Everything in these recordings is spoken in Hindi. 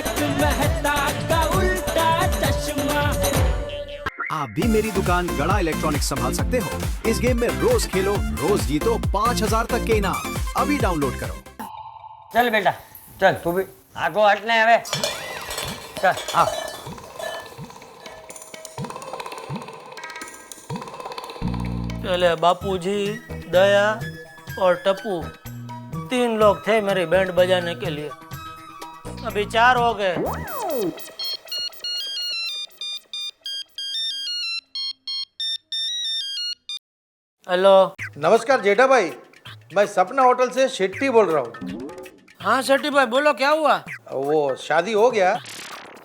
तारक मेहता का उल्टा चश्मा। आप भी मेरी दुकान गड़ा इलेक्ट्रॉनिक्स संभाल सकते हो। इस गेम में रोज खेलो, रोज जीतो 5000 तक के इनाम। अभी डाउनलोड करो। चल बेटा चल, तू भी आगो हटने हवे। चल आ। पहले बापूजी, दया और टप्पू 3 लोग थे मेरी बैंड बजाने के लिए, अभी 4 हो गए। हेलो। नमस्कार जेठा भाई, मैं सपना होटल से शेट्टी बोल रहा हूँ। हाँ शेट्टी भाई बोलो, क्या हुआ? वो शादी हो गया?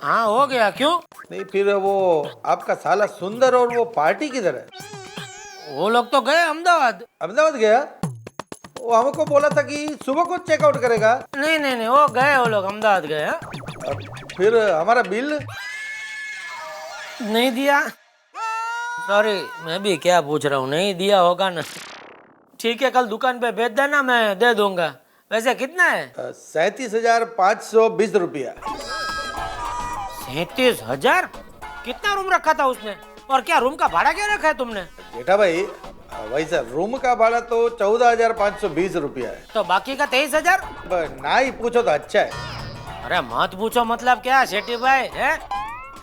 हाँ हो गया, क्यों? नहीं, फिर वो आपका साला सुंदर और वो पार्टी किधर है? वो लोग तो गए अहमदाबाद। अहमदाबाद गया? वो हमको बोला था कि सुबह को चेकआउट करेगा। नहीं नहीं नहीं, वो गए, वो लोग अहमदाबाद गए। हाँ? फिर हमारा बिल नहीं दिया? सॉरी, मैं भी क्या पूछ रहा हूँ, नहीं दिया होगा ना। ठीक है, कल दुकान पे भेज देना, मैं दे दूंगा। वैसे कितना है? 37,520 रुपया। 37,000? कितना रूम रखा था उसने? और क्या रूम का भाड़ा क्या रखा है तुमने? जेठा भाई, वैसा रूम का भाड़ा तो 14,520 रुपया है। तो बाकी का 23,000? ना ही पूछो तो अच्छा है। अरे मत पूछो मतलब क्या शेट्टी भाई, है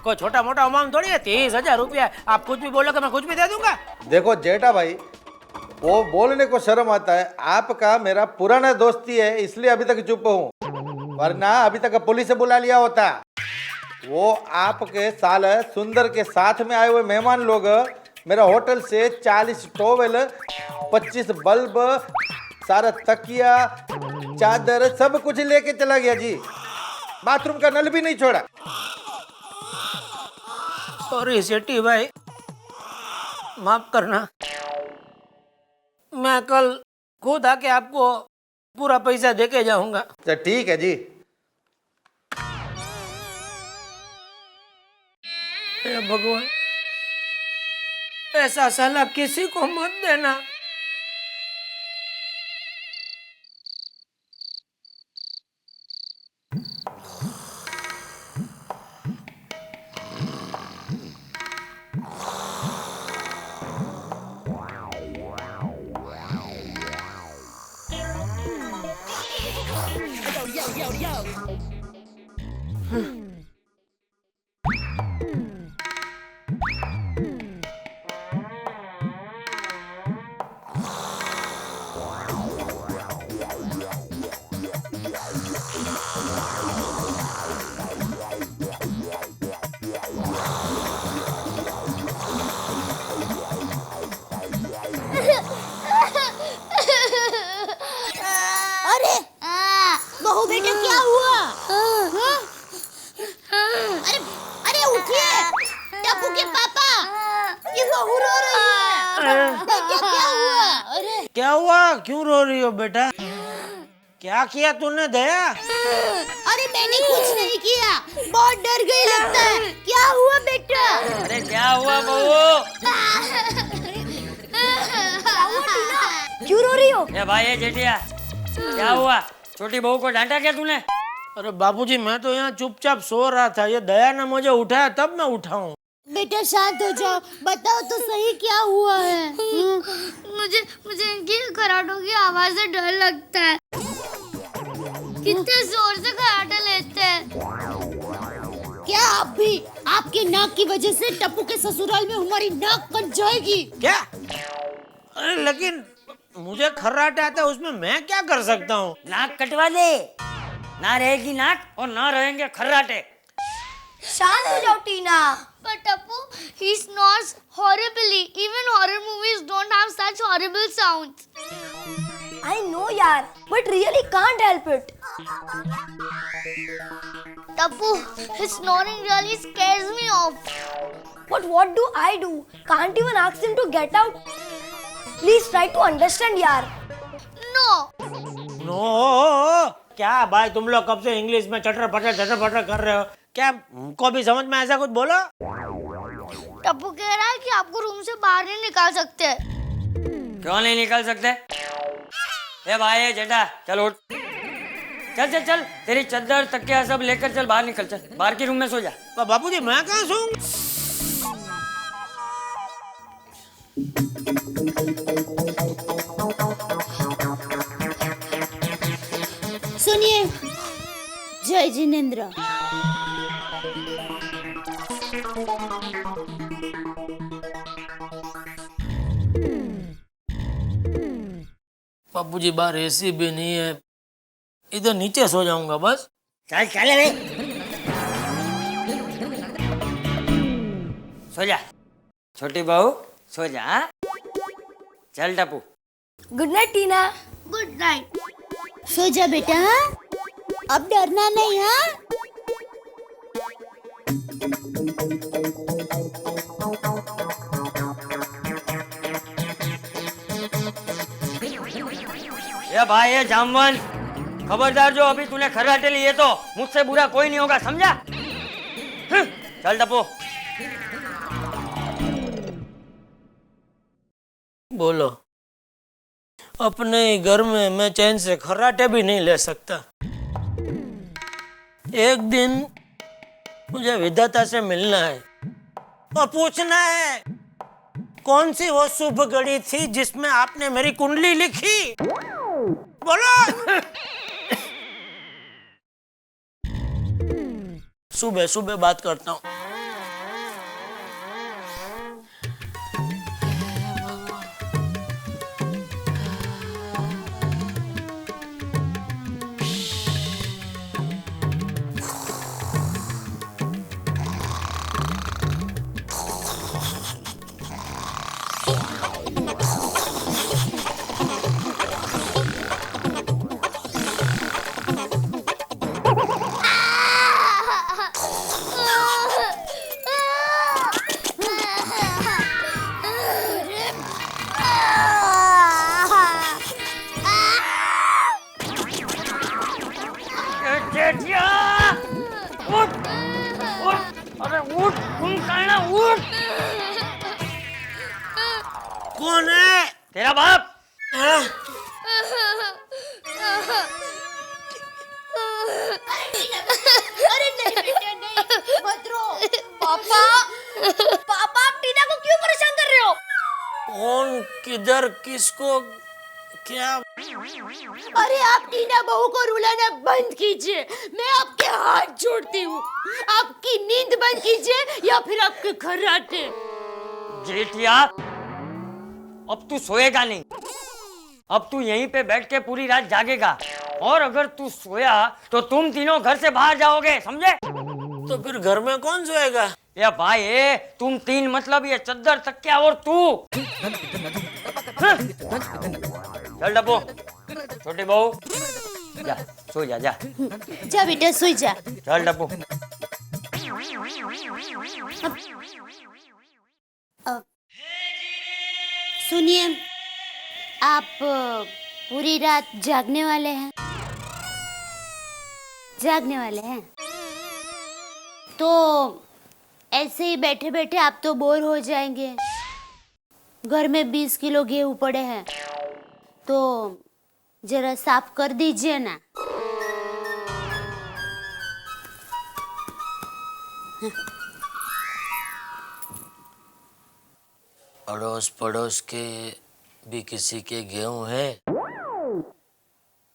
कोई छोटा मोटा अमाउंट थोड़ी है। 23,000 रुपया, आप कुछ भी बोलोगे मैं कुछ भी दे दूंगा। देखो जेठा भाई, वो बोलने को शर्म आता है। आपका मेरा पुराना दोस्ती है, इसलिए अभी तक चुप हूँ, वरना अभी तक पुलिस से बुला लिया होता। वो आपके साल सुंदर के साथ में आए हुए मेहमान लोग मेरा होटल से 40 टॉवेल, 25 बल्ब, सारा तकिया, चादर सब कुछ लेके चला गया जी। बाथरूम का नल भी नहीं छोड़ा। सॉरी शेट्टी भाई, माफ करना। मैं कल खुद आके आपको पूरा पैसा देके जाऊंगा। तो ठीक है जी। हे भगवान, ऐसा साला किसी को मत देना। अरे बहू बेटा, क्या हुआ? अरे अरे उठिए, टप्पू के पापा, ये बहू रो रही है। बेटा क्या हुआ? अरे क्या हुआ, क्यों रो रही हो बेटा? क्या किया तूने दया? अरे मैंने कुछ नहीं किया, बहुत डर गई लगता है। क्या हुआ बेटा? अरे क्या हुआ बहू? क्यों रो रही हो? ए भाई ये जेठिया, क्या हुआ? छोटी बहू को डांटा क्या तूने? अरे बाबूजी, मैं तो यहाँ चुपचाप सो रहा था, ये दया ने मुझे उठाया तब मैं उठा हूँ। बेटा शांत हो जाओ, बताओ तो सही क्या हुआ है। मुझे इनकी खराटों की आवाज से डर लगता है। कितने जोर से खराटे लेते हैं। क्या आप भी? आपके नाक की वजह से टप्पू के ससुराल में हमारी नाक कट जाएगी। क्या? अरे लेकिन मुझे खर्राटे आता है, उसमें मैं क्या कर सकता हूँ? नाक कटवा दे, ना रहेगी नाक और ना रहेंगे खर्राटे। शांत हो जाओ टीना। But Tapu, he snores horribly. Even horror movies don't have such horrible sounds. I know yaar, but really can't help it. Tapu, his snoring really scares me off. But what do I do? Can't even ask him to get out. Please try to understand yaar. No. No, क्या भाई तुम लोग कब से इंग्लिश में चटर पटर कर रहे हो? क्या हमको भी समझ में ऐसा कुछ बोलो? टप्पू कह रहा है कि आपको रूम से बाहर नहीं निकाल सकते। क्यों नहीं निकल सकते? ए भाई जेठा, चल उठ। चल चल चल, तेरी चद्दर तकिया सब लेकर चल, बाहर निकल, चल बाहर के रूम में सो जा। पर बापूजी मैं कहाँ सोऊंगा? सुनिए, जय जिनेन्द्र। बापूजी बाहर एसी भी नहीं है, इधर नीचे सो जाऊंगा बस। चल चल रे, सो जा छोटी बहू, सो जा। हाँ? चल Tappu. Good night Tina. Good night. सो जा बेटा, हाँ? अब डरना नहीं, हाँ? ये भाई ये जामवन, खबरदार जो अभी तूने खर्राटे लिए तो मुझसे बुरा कोई नहीं होगा, समझा? चल टप्पू। बोलो, अपने ही घर में मैं चैन से खर्राटे भी नहीं ले सकता। एक दिन मुझे विधाता से मिलना है और पूछना है कौन सी वो शुभ घड़ी थी जिसमें आपने मेरी कुंडली लिखी। बोलो। सुबह सुबह बात करता हूँ। उठ, उठ, अरे उठ, तुम कहना उठ। कौन है? तेरा बाप। अरे नहीं बेटा, नहीं, मत रो। पापा, पापा आप टीना को क्यों परेशान कर रहे हो? कौन, किधर, किसको, क्या? अरे आप टीना बहू को रुलाना बंद कीजिए, मैं आपके हाथ जोड़ती हूँ। आपकी नींद बंद कीजिए या फिर आपके खर्राटे। जेठिया, अब तू सोएगा नहीं, अब तू यहीं पे बैठ के पूरी रात जागेगा, और अगर तू सोया तो तुम तीनों घर से बाहर जाओगे, समझे? तो फिर घर में कौन सोएगा? ये भाई तुम तीन, मतलब ये चद्दर तकिया और तू। चल डब्बू, छोटी बहू जा, सो जा, जा जा बेटा, सो जा। चल डब्बू। सुनिए, आप पूरी रात जागने वाले हैं? जागने वाले हैं तो ऐसे ही बैठे बैठे आप तो बोर हो जाएंगे। घर में 20 किलो गेहूं पड़े हैं, तो जरा साफ कर दीजिए ना। अड़ोस पड़ोस के भी किसी के गेहूं है,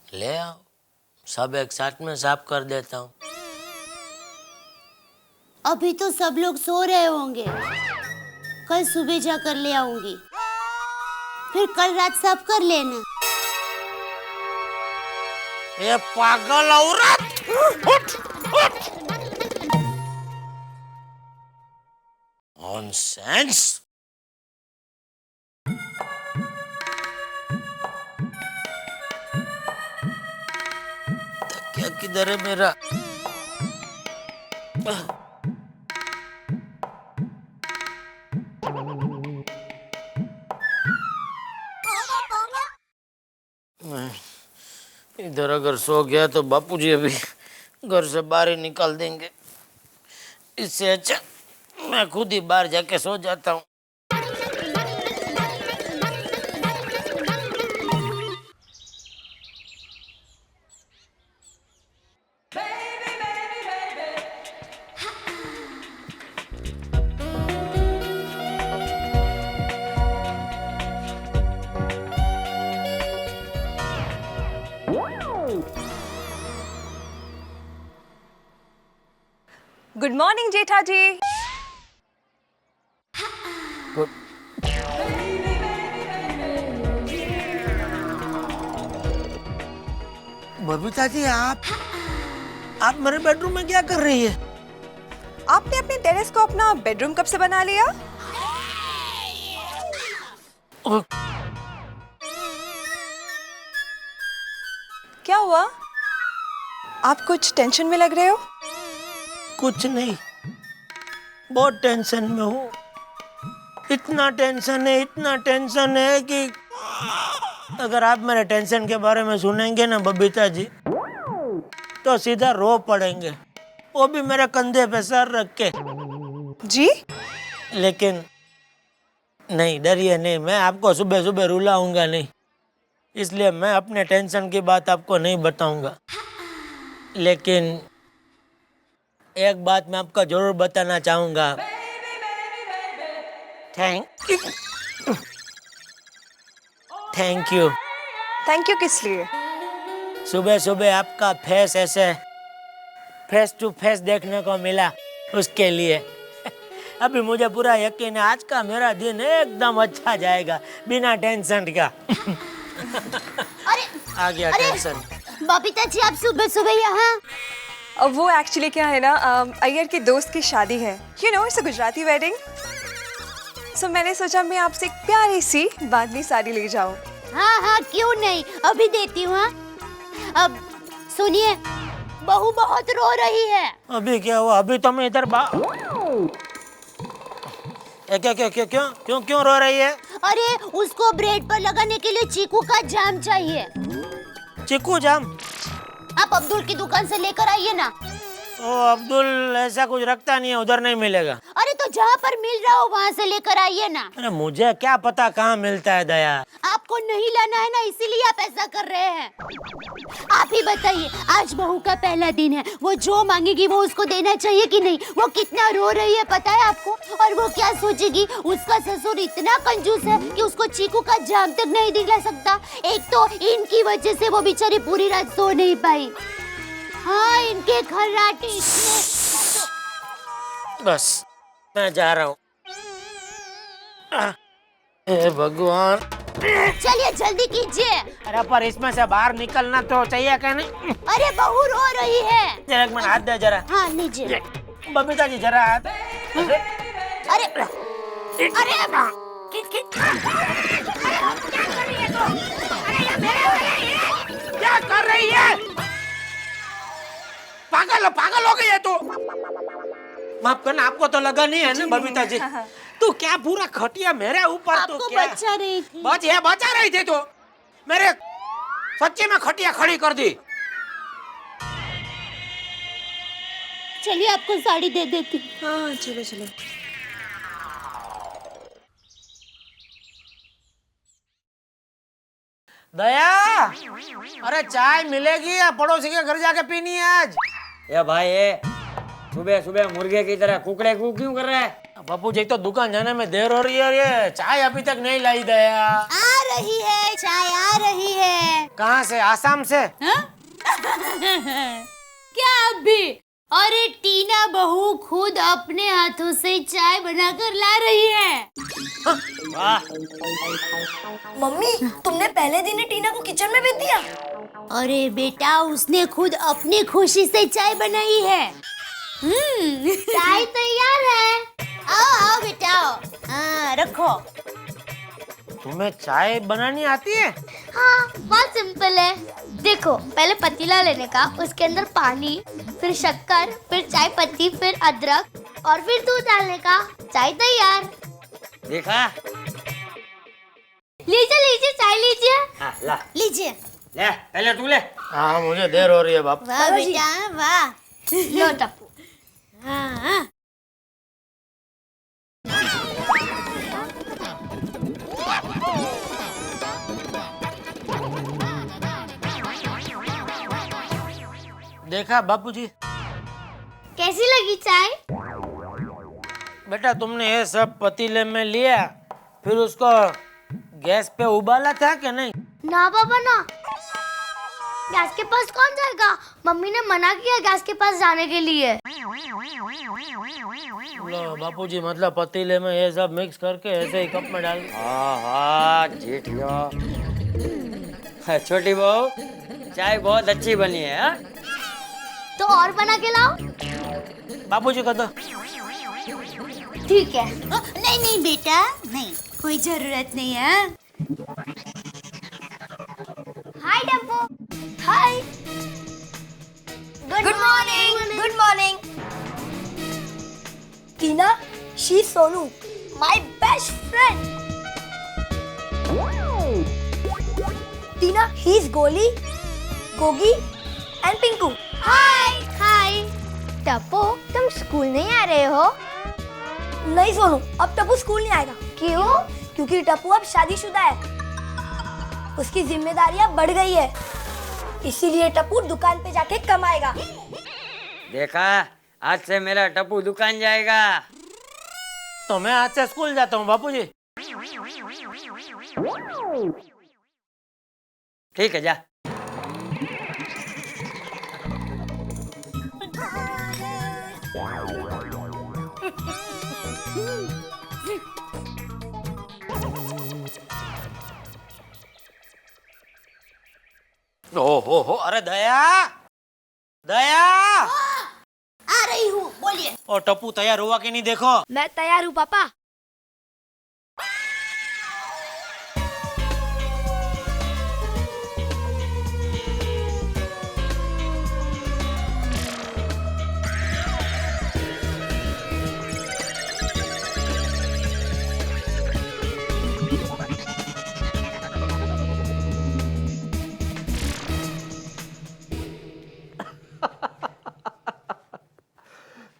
ले आओ, सब एक साथ में साफ कर देता हूँ। अभी तो सब लोग सो रहे होंगे, कल सुबह जाकर ले आऊंगी, फिर कल रात साफ कर लेना। ये पागल औरत, उठ, उठ। नॉनसेंस। तकिया किधर है मेरा? इधर अगर सो गया तो बापूजी अभी घर से बाहर ही निकाल देंगे। इससे अच्छा मैं खुद ही बाहर जाके सो जाता हूँ। गुड मॉर्निंग जेठा जी। बबीता जी, आप मेरे बेडरूम में क्या कर रही है? आपने अपने टेरेस को अपना बेडरूम कब से बना लिया? क्या हुआ? आप कुछ टेंशन में लग रहे हो? कुछ नहीं, बहुत टेंशन में हूँ। इतना टेंशन है कि अगर आप मेरे टेंशन के बारे में सुनेंगे ना बबीता जी, तो सीधा रो पड़ेंगे, वो भी मेरे कंधे पे सर रख के। जी? लेकिन नहीं, डरिए नहीं, मैं आपको सुबह सुबह रुलाऊंगा नहीं, इसलिए मैं अपने टेंशन की बात आपको नहीं बताऊंगा। लेकिन एक बात मैं आपको जरूर बताना चाहूंगा। Thank you. थैंक यू किस लिए? सुबह सुबह आपका फेस ऐसे फेस टू फेस देखने को मिला, उसके लिए। अभी मुझे पूरा यकीन है आज का मेरा दिन एकदम अच्छा जाएगा, बिना टेंशन का। अरे आ गया टेंशन। बबीता जी, आप सुबह सुबह यहाँ? अब वो एक्चुअली क्या है ना, अय्यर की दोस्त की शादी है। You know, it's a Gujarati wedding. So मैंने सोचा मैं आपसे एक प्यारी सी बांधनी साड़ी ले जाऊं। हाँ, क्यों नहीं, अभी देती हूँ। हाँ, अब सुनिए, बहू बहुत रो रही है। अभी क्या हुआ? अभी तो मैं इधर क्यों रो रही है? अरे, उसको ब्रेड पर लगाने के लिए चीकू का जाम चाहिए। चीकू जाम? आप अब्दुल की दुकान से लेकर आइए ना। ओ, अब्दुल ऐसा कुछ रखता नहीं है, उधर नहीं मिलेगा। अरे तो जहाँ पर मिल रहा हो वहाँ से लेकर आइए ना। अरे मुझे क्या पता कहाँ मिलता है दया। आपको नहीं लाना है ना, इसीलिए आप ऐसा कर रहे हैं। आप ही बताइए, आज बहू का पहला दिन है, वो जो मांगेगी वो उसको देना चाहिए कि नहीं? वो कितना रो रही है पता है आपको? और वो क्या सोचेगी, उसका ससुर इतना कंजूस है कि उसको चीकू का जाम तक नहीं दिला सकता। एक तो इनकी वजह से वो बेचारी पूरी रात सो नहीं पाई। हाँ, इनके खर्राटे बस मैं जा रहा हूँ। हे भगवान, चलिए जल्दी कीजिए। अरे पर इसमें से बाहर निकलना तो चाहिए क्या नहीं? अरे बहू रो रही है। जरा एक मिनट हाथ दे जरा। हाँ, लीजिए। बबीता जी जरा हाथ। अरे क्या कर रही है? पागल हो गई है तू। माफ करना, आपको तो लगा नहीं है ना बबीता जी? तू क्या पूरा खटिया मेरे ऊपर? तो आपको क्या बचा रही थी। बचा रही थी तो मेरे सच्ची में खटिया खड़ी कर दी। चलिए आपको साड़ी दे देती। हाँ, चलो चलो। दया, अरे चाय मिलेगी या पड़ोसी के घर जाके पीनी है आज? ये भाई, ये सुबह सुबह मुर्गे की तरह कुकड़े कू क्यों कर रहा है? बापू जी, तो दुकान जाने में देर हो रही है, ये चाय अभी तक नहीं लाई दया। आ रही है, चाय आ रही है। कहाँ से? आसाम से? क्या अभी? अरे टीना बहू खुद अपने हाथों से चाय बनाकर ला रही है। वाह, मम्मी, तुमने पहले दिन ही टीना को किचन में भेज दिया? अरे बेटा, उसने खुद अपनी खुशी से चाय बनाई है। चाय तैयार है। आओ बेटा, आओ। हाँ, रखो। तुम्हें चाय बनानी आती है? हाँ, बहुत सिंपल है। देखो, पहले पतीला लेने का, उसके अंदर पानी, फिर शक्कर, फिर चाय पत्ती, फिर अदरक और फिर दूध डालने का, चाय तैयार। देखा? लीजिए चाय लीजिए। हाँ, ला लीजिए। ले, पहले तू ले। हाँ, मुझे देर हो रही है बाप। वाह बेटा, वाह। लो टप्पू। हाँ। देखा बापूजी? कैसी लगी चाय? बेटा, तुमने ये सब पतीले में लिया, फिर उसको गैस पे उबाला था कि नहीं? ना बाबा ना। गैस के पास कौन जाएगा? मम्मी ने मना किया गैस के पास जाने के लिए। लो बापूजी, मतलब पतीले में ये सब मिक्स करके ऐसे ही कप में डाल। हाँ जेठिया। छोटी बहू, चाय बहुत अच्छी बनी है। हा? तो और बना के लाओ। बापूजी को दो। ठीक है। नहीं नहीं बेटा, नहीं, कोई जरूरत नहीं है। Hi Dabbu. Hi. Good morning. Good morning. Tina, she is Sonu, my best friend. Tina, he is Goli, Gogi and Pinku. Hi. Hi. Tappu, तुम स्कूल नहीं आ रहे हो? नहीं सोनू, अब टप्पू स्कूल नहीं आएगा। क्यों? क्योंकि टप्पू अब शादीशुदा है, उसकी जिम्मेदारियां बढ़ गई है, इसीलिए टप्पू दुकान पे जाके कमाएगा। देखा, आज से मेरा टप्पू दुकान जाएगा। तो मैं आज से स्कूल जाता हूँ बापूजी। ठीक है, जा। ओहो, अरे दया, दया। आ रही हूँ, बोलिए। और टप्पू तैयार हुआ कि नहीं देखो। मैं तैयार हूँ पापा।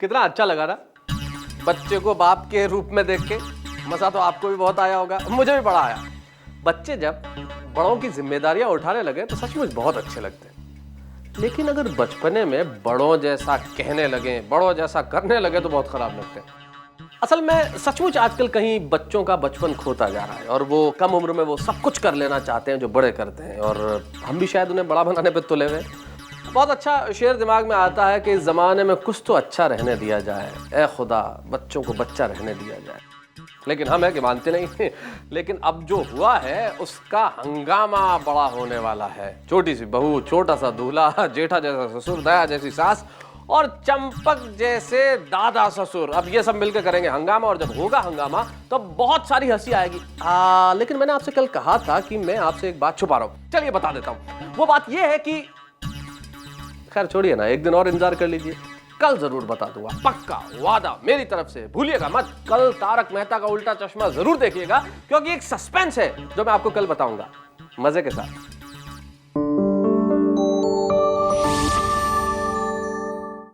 कितना अच्छा लगा ना बच्चे को बाप के रूप में देख के। मजा तो आपको भी बहुत आया होगा, मुझे भी बड़ा आया। बच्चे जब बड़ों की जिम्मेदारियां उठाने लगे तो सचमुच बहुत अच्छे लगते हैं, लेकिन अगर बचपने में बड़ों जैसा कहने लगे, बड़ों जैसा करने लगे तो बहुत खराब लगते हैं। असल में सचमुच आजकल कहीं बच्चों का बचपन खोता जा रहा है और वो कम उम्र में वो सब कुछ कर लेना चाहते हैं जो बड़े करते हैं, और हम भी शायद उन्हें बड़ा बनाने पे तुले हुए। बहुत अच्छा शेर दिमाग में आता है कि इस जमाने में कुछ तो अच्छा रहने दिया जाए, ए खुदा बच्चों को बच्चा रहने दिया जाए। लेकिन हम है कि मानते नहीं। लेकिन अब जो हुआ है उसका हंगामा बड़ा होने वाला है। छोटी सी बहू, छोटा सा दूल्हा, जेठा जैसा ससुर, दया जैसी सास और चंपक जैसे दादा ससुर, अब ये सब मिलकर करेंगे हंगामा, और जब होगा हंगामा तो बहुत सारी हंसी आएगी। लेकिन मैंने आपसे कल कहा था कि मैं आपसे एक बात छुपा रहा हूं, चलिए बता देता हूं। वो बात ये है कि, खैर छोड़िए ना, एक दिन और इंतजार कर लीजिए, कल जरूर बता दूंगा, पक्का वादा मेरी तरफ से। भूलिएगा मत, कल तारक मेहता का उल्टा चश्मा जरूर देखिएगा, क्योंकि एक सस्पेंस है जो मैं आपको कल बताऊंगा, मजे के साथ।